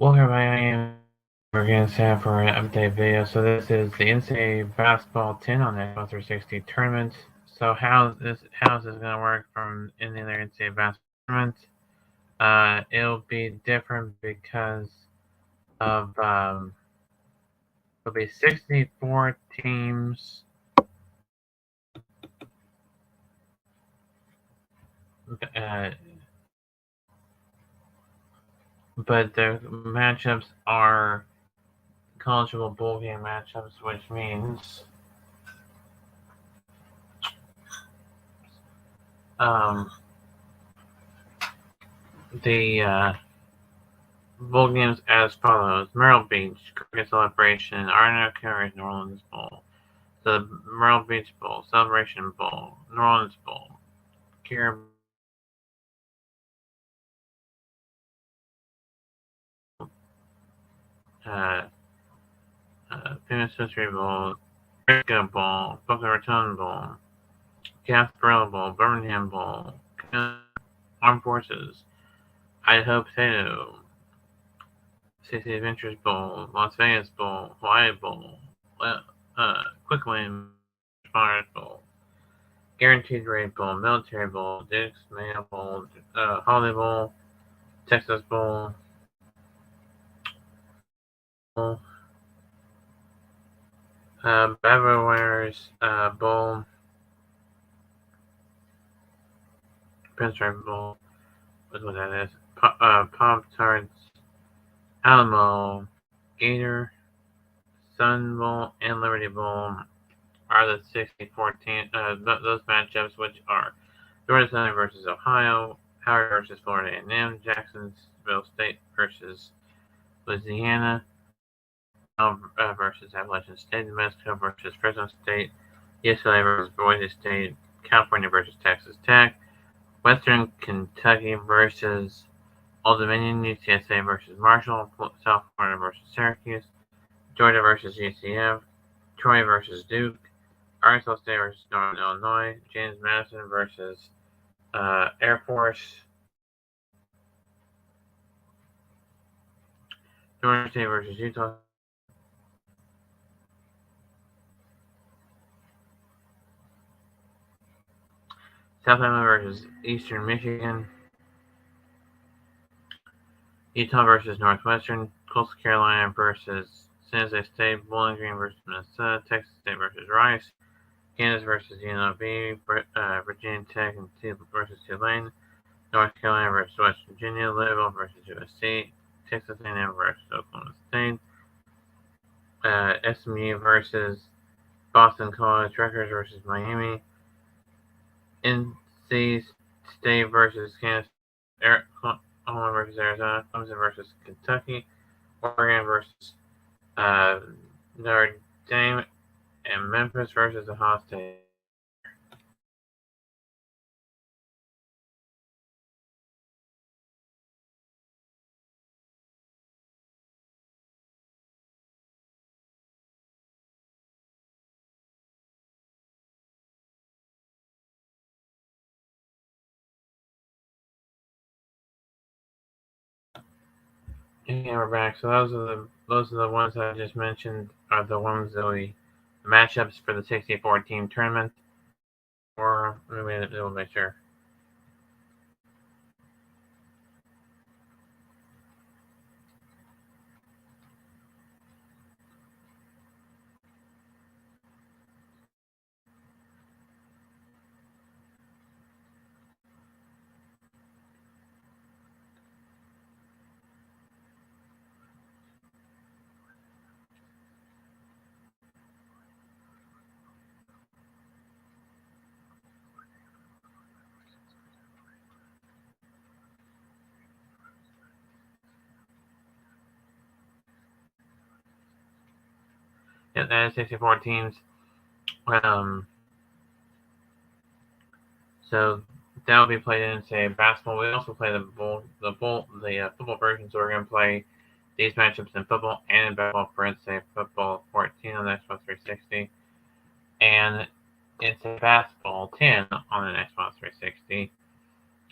Welcome, we're going to set for an update video. So this is the NCAA Basketball 10 on the Xbox 360 tournament. So how is this going to work from any other NCAA basketball tournament? It'll be different because of it'll be 64 teams. But the matchups are college football bowl game matchups, which means the bowl games as follows: Myrtle Beach, Cricket Celebration, Arno Carries New Orleans Bowl, the Myrtle Beach Bowl, Celebration Bowl, New Orleans Bowl, Caribou Famous History Bowl, Rico Bowl, Boca Raton Bowl, Gasparilla Bowl, Birmingham Bowl, Armed Forces, Idaho Potato, City Adventures Bowl, Las Vegas Bowl, Hawaii Bowl, Quick Win Mars Bowl, Guaranteed Rate Bowl, Military Bowl, Dix Mayo Bowl, Holiday Bowl, Texas Bowl, Beverwares Bowl, Pinstripe Bowl, what that is, Pop-Tarts, Alamo, Gator, Sun Bowl, and Liberty Bowl are the 64 those matchups, which are Georgia Southern versus Ohio, Howard versus Florida A&M, Jacksonville State versus Louisiana, versus Appalachian State, New Mexico versus Fresno State, UCLA versus Boise State, California versus Texas Tech, Western Kentucky versus Old Dominion, UTSA versus Marshall, South Florida versus Syracuse, Georgia versus UCF, Troy versus Duke, Arkansas State versus Northern Illinois, James Madison versus Air Force, Georgia State versus Utah, South Alabama versus Eastern Michigan, Utah versus Northwestern, Coastal Carolina versus San Jose State, Bowling Green versus Minnesota, Texas State versus Rice, Kansas versus UNLV, Virginia Tech versus Tulane, North Carolina versus West Virginia, Louisville versus USC, Texas A&M versus Oklahoma State, SMU versus Boston College, Rutgers versus Miami, NC State versus Kansas, Oklahoma versus Arizona, Clemson versus Kentucky, Oregon versus Notre Dame, and Memphis versus Ohio State. And we're back. So those are the ones that I just mentioned are the ones that the matchups for the 64 team tournament. Or let me make sure. Yeah, that is 64 teams. So that will be played in, say, basketball. We also play the football version. So we're going to play these matchups in football and in basketball for say football 14 on the Xbox 360, and it's a basketball 10 on the Xbox 360.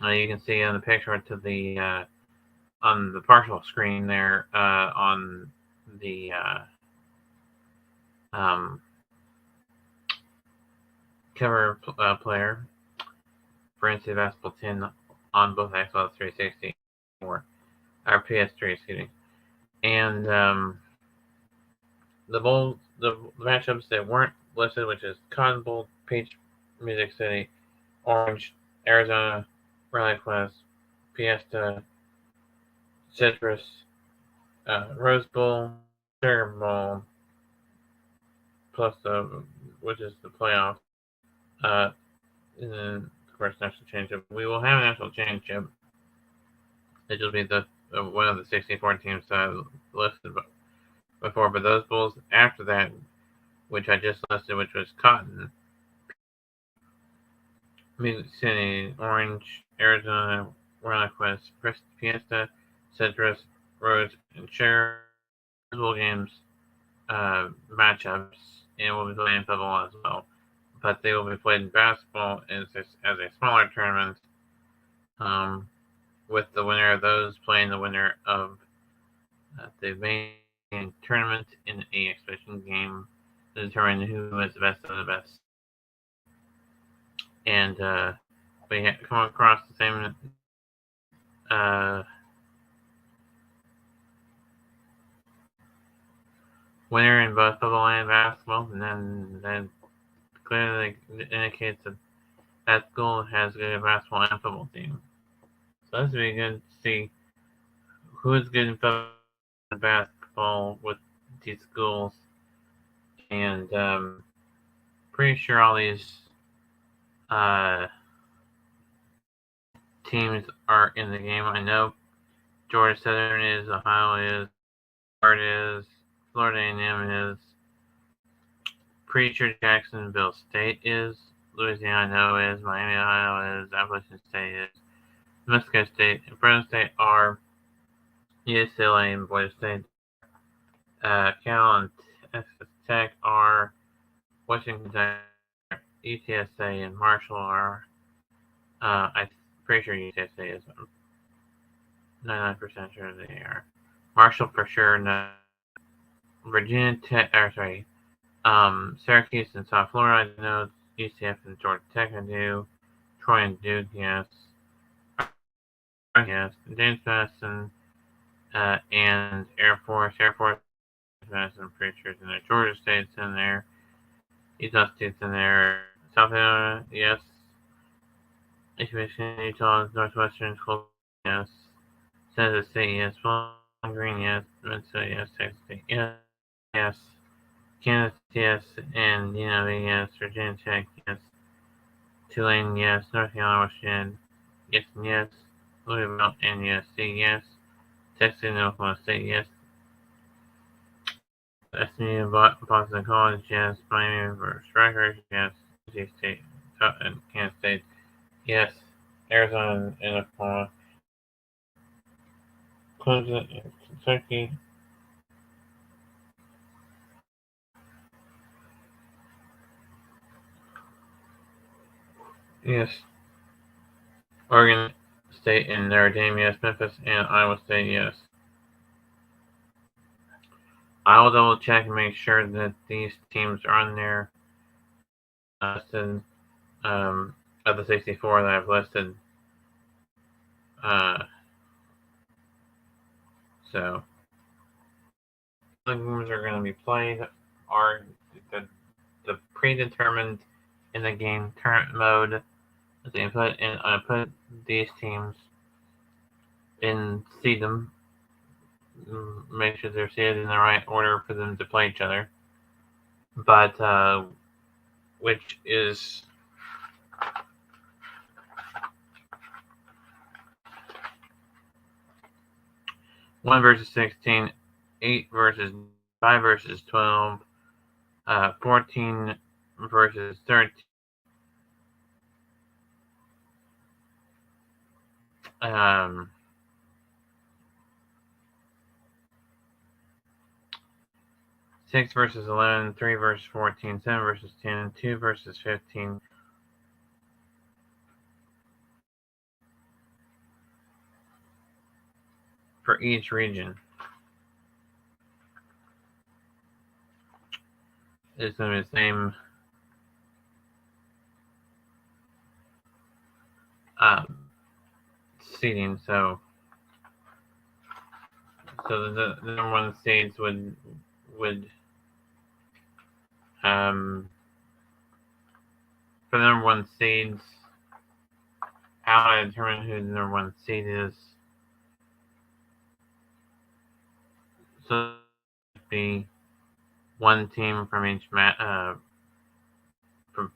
You can see on the picture to the on the partial screen there on the cover player for NCAA Basketball 10 on both Xbox 360 or PS3, excuse me. And the matchups that weren't listed, which is Cotton Bowl, Peach, Music City, Orange, Arizona, Rally Quest, Fiesta, Citrus, Rose Bowl, Sugar Bowl, plus which is the playoff. And then, of course, national championship. We will have a national championship. It will be the one of the 64 teams listed before, but those bowls after that, which I just listed, which was Cotton, Music City, Orange, Arizona, Rally Quest, Fiesta, Citrus, Rose, and Sugar Bowl games matchups, and will be played in football as well. But they will be played in basketball as a smaller tournament, with the winner of those playing the winner of the main tournament in a exhibition game to determine who is the best of the best. And we come across the same winner in both football and basketball, and then that clearly indicates that that school has a good basketball and football team. So this would be good to see who is good in football and basketball with these schools. And pretty sure all these teams are in the game. I know Georgia Southern is, Ohio is, Florida is, Florida A&M is, pretty sure Jacksonville State is, Louisiana I know is, Miami Ohio is, Appalachian State is, New Mexico State and Fresno State are, UCLA and Boise State, Cal and Texas Tech are, Washington Tech, UTSA and Marshall are, I'm pretty sure UTSA is, 99% sure they are. Marshall for sure, no. Virginia Tech, Syracuse and South Florida, I know. UCF and Georgia Tech, I do. Troy and Duke, yes. Yes. James Madison, and Air Force, Madison, I'm pretty sure it's in there. Georgia State's in there. Utah State's in there. South Carolina, yes. East Michigan, Utah, Northwestern School, yes. Kansas State, yes. Bowling Green, yes. Minnesota, yes. Texas State, yes. Yes. Kansas, yes. And UNLV, yes. Virginia Tech, yes. Tulane, yes. North Carolina, Washington, yes and yes. Louisville and USC, yes. Texas and Oklahoma State, yes. SMU, Boston College, yes. Miami versus Rutgers, yes. NC State and Kansas State, yes. Arizona and Oklahoma. Clemson and Kentucky. Yes. Oregon State and Notre Dame, yes. Memphis and Iowa State, yes. I will double check and make sure that these teams are on there. Listed of the 64 that I've listed. So the games are going to be played are the predetermined in the game tournament mode. They put in, I put these teams in, seed them, make sure they're seated in the right order for them to play each other. But which is one versus 16, 8 versus 5 versus 12, 14 versus 13. 6 versus 11, 3 versus 14, 7 versus 10, 2 versus 15. for each region. It's going to be the same seeding. So the number one seeds would for the number one seeds, how I determine who the number one seed is. So it would be one team from each from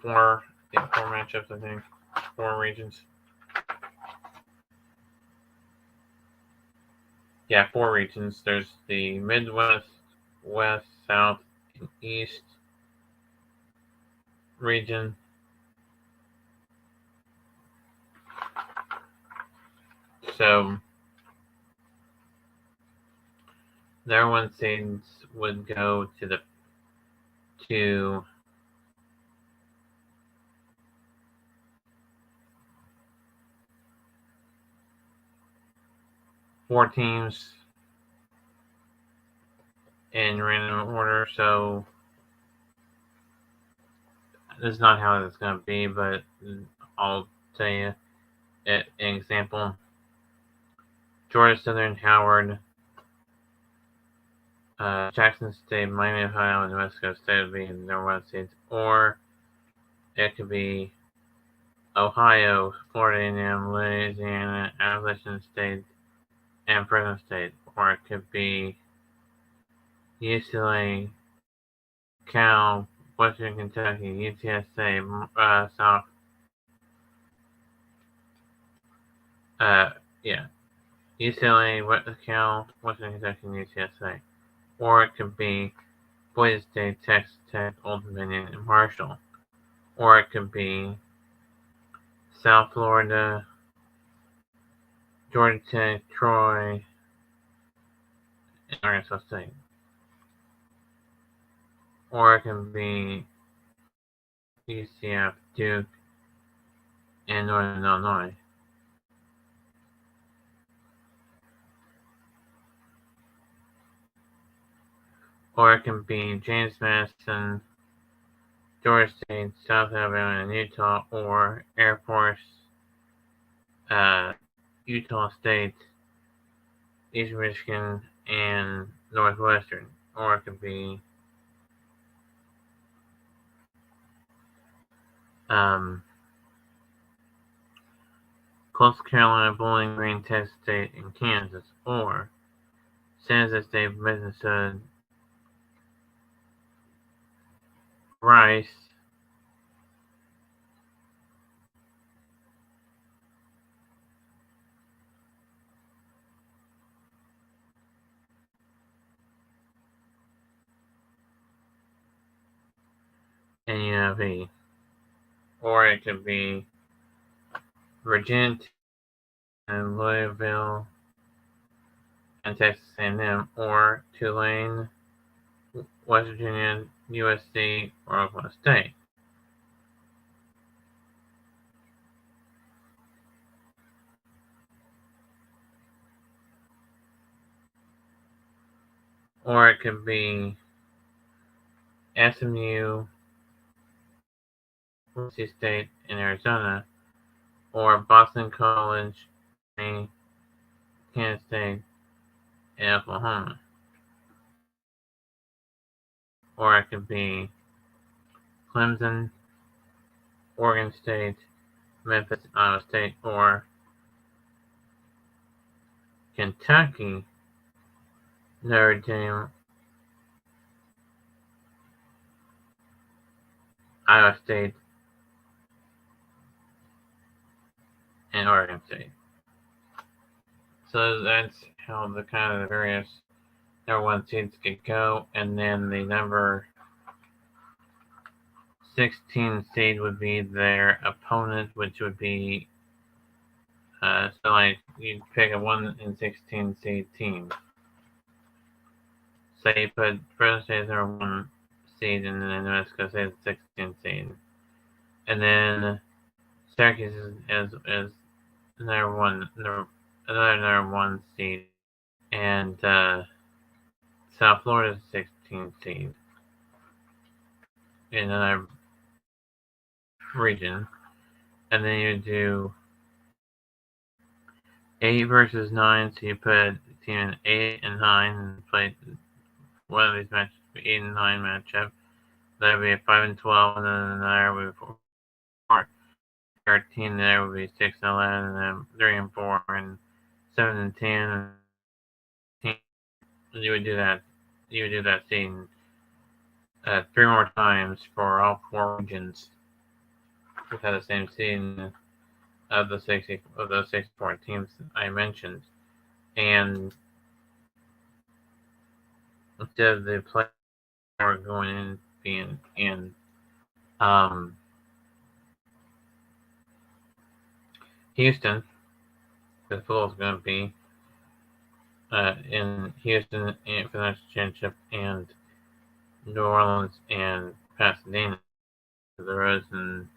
four matchups, I think, 4 regions. Yeah, 4 regions. There's the Midwest, West, South, and East region. So their one seeds would go to 4 teams in random order. So this is not how it's going to be, but I'll tell you an example. Georgia Southern, Howard, Jackson State, Miami, Ohio, and West Coast State would be in their one seeds. Or it could be Ohio, Florida A&M, Louisiana, Appalachian State, and Fresno State. Or it could be UCLA, Cal, Western Kentucky, UTSA, South. UCLA, Cal, Western Kentucky, and UTSA. Or it could be Boise State, Texas Tech, Old Dominion, and Marshall. Or it could be South Florida, Georgia Tech, Troy, and Arkansas State. Or it can be UCF, Duke, and Northern Illinois. Or it can be James Madison, Georgia State, South Alabama, and Utah, or Air Force, Utah State, East Michigan, and Northwestern. Or it could be Coastal Carolina, Bowling Green, Texas State, and Kansas. Or San Jose State, Minnesota, Rice, and UNLV. Or it could be Virginia and Louisville and Texas A&M, or Tulane, West Virginia, USC, or Oklahoma State. Or it could be SMU, NC State in Arizona, or Boston College, Kansas State, and Oklahoma. Or it could be Clemson, Oregon State, Memphis, Iowa State, or Kentucky, Notre Dame, Iowa State, and Oregon State. So that's how the kind of the various number one seeds could go, and then the number 16 seed would be their opponent, which would be so like you'd pick a 1 in 16 seed team. Say you put Fresno State as number 1 seed, and then New Mexico State as 16 seed, and then Syracuse is number 1, another number 1 seed, and South Florida is 16th seed in another region. And then you do 8 versus 9, so you put a team in 8 and 9 and play one of these matches, 8 and 9 matchup. That would be a 5 and 12, and then another would be 4. 13 there would be 6 and 11, and then 3 and 4, and 7 and 10. And you would do that. You would do that scene 3 more times for all 4 regions. We've had the same scene of the 64 teams I mentioned, and instead of the player going in being in Houston, the pool is going to be in Houston for the national championship, and New Orleans and Pasadena for the Rose, and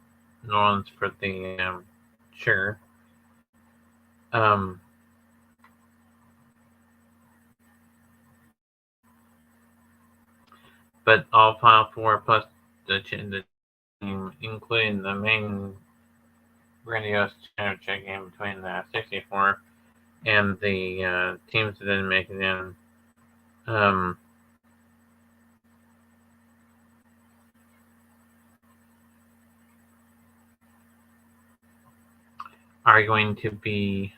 New Orleans for the Sugar. But all Final Four plus the team, including the main grandiose championship game between the 64 and the teams that didn't make it in, are going to be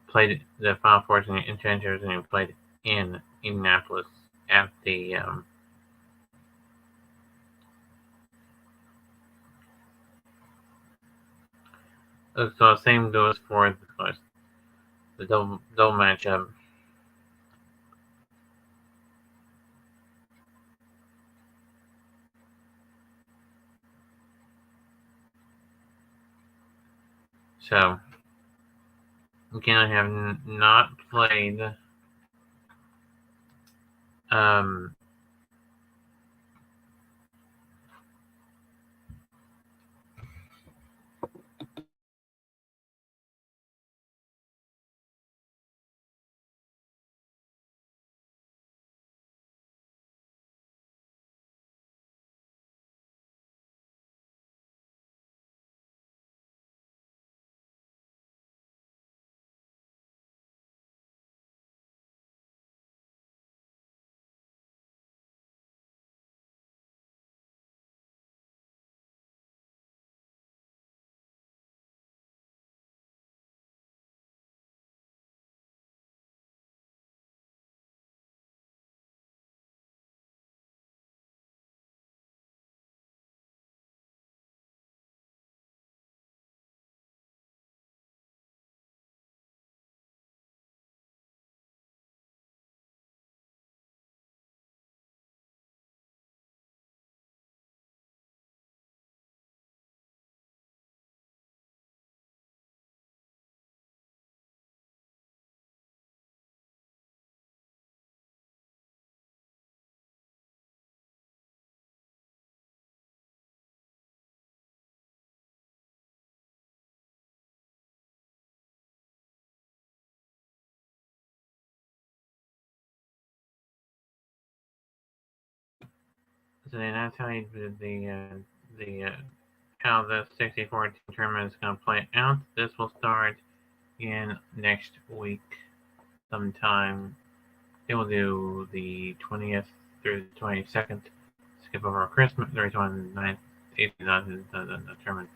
played. The Final Four and championship is going to be played in Indianapolis at the so same goes for the double matchup. So again, I have not played So that's how you do the how the 64 team tournament is going to play out. This will start in next week sometime. It will do the 20th through the 22nd. Skip over Christmas. The 29th, 8th, 9th, the tournament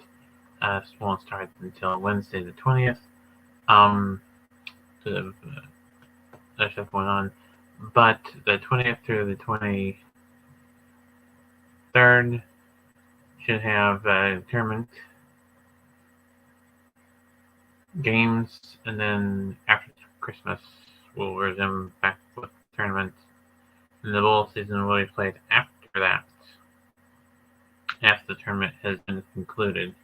won't start until Wednesday the 20th. There's stuff going on, but the 20th through the 23rd should have tournament games, and then after Christmas we'll resume back with the tournament, and the bowl season will be played after that, after the tournament has been concluded,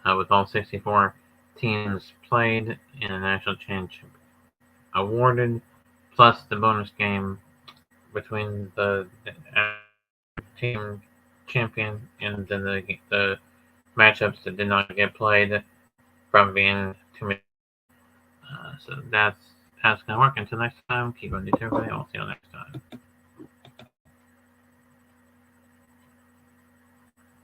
with all 64 teams played and a national championship awarded, plus the bonus game between the team champion and then the matchups that did not get played from being too many. So that's That's gonna work. Until next time, keep on the everybody. I'll see you next time.